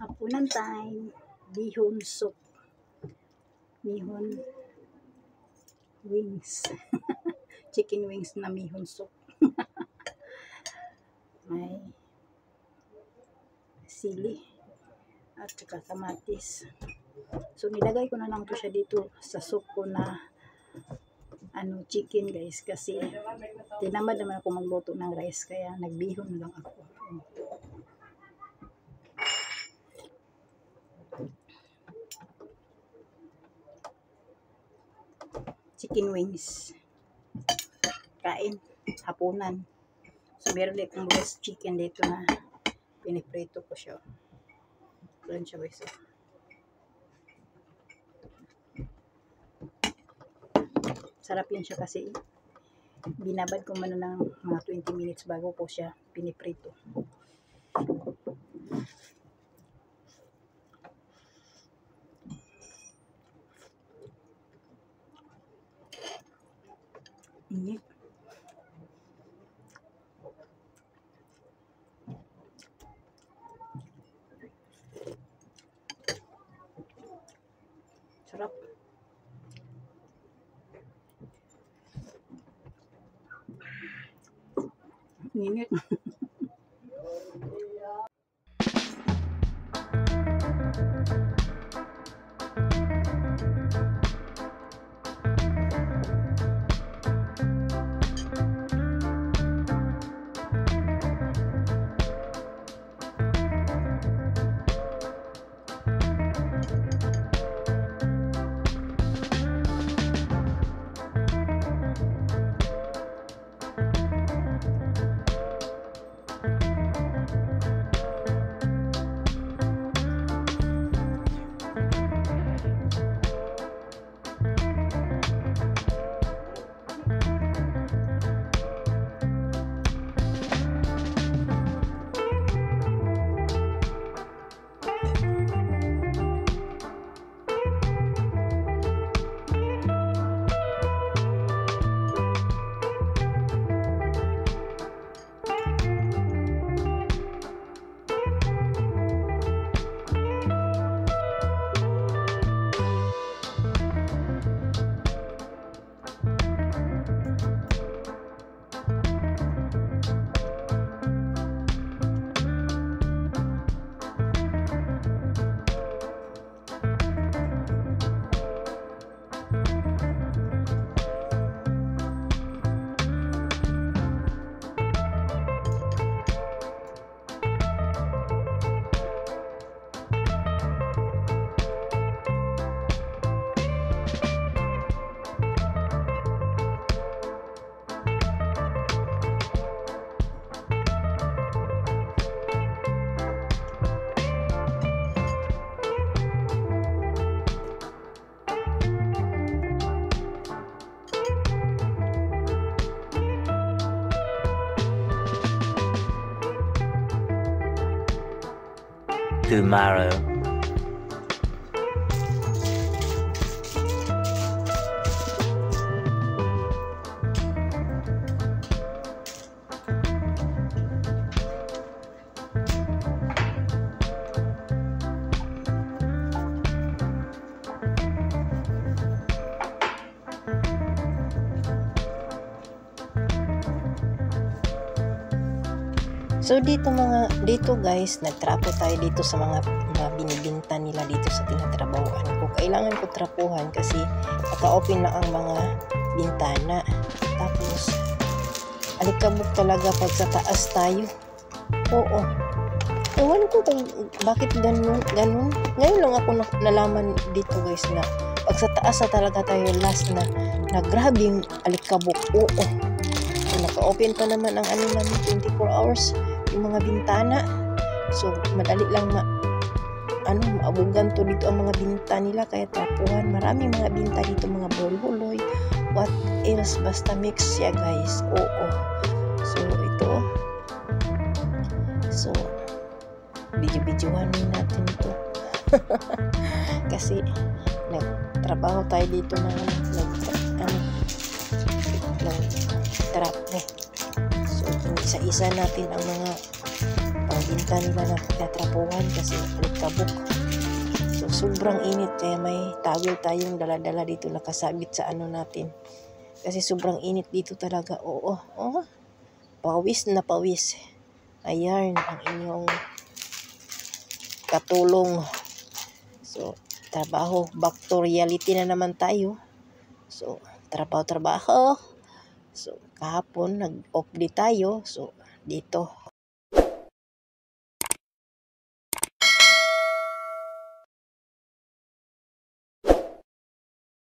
Hapunan time, bihon soup, bihon wings, chicken wings na bihon soup. May sili at saka kamatis. So nilagay ko na lang to siya dito sa soup ko na chicken guys, kasi tinamad naman ako magluto ng rice kaya nagbihon lang ako. Chicken wings. Kain, hapunan. So meron din akong breast chicken dito na piniprito ko siya. Doon siya guys. Sarap yan siya kasi binabad ko muna ng mga 20 minutes bago ko siya piniprito. Init. Sarap. Init. Tomorrow. So dito guys, nagtrapo tayo dito sa mga binibinta nila dito sa tinatrabahoan ko. Kailangan ko trapuhan kasi naka-open na ang mga bintana. Tapos alikabok talaga pag sa taas tayo. Oo. Ewan ko kung bakit ganun. Ngayon lang ako nalaman dito guys na pag sa taas na talaga tayo last na grabing alikabok. Oo. So, naka-open pa naman ang namin 24 hours yung mga bintana. So madali lang maabugan to dito ang mga binta nila, kaya trapuhan. Maraming mga binta dito, mga bol-boloy, what else, basta mix siya guys. Oo. So ito, so video-videohan natin ito kasi nagtrabaho tayo dito na nag-trap So isa-isa natin ang mga binta nila na tinatrapuhan kasi alikabok. So sobrang init kaya may towel tayong dala-dala dito nakasabit sa ano natin. Kasi sobrang init dito talaga. Oo, pawis na pawis. Ayan ang inyong katulong. So, trabaho. Back to reality na naman tayo. So, trabaho. So, kahapon nag-off day tayo. So, dito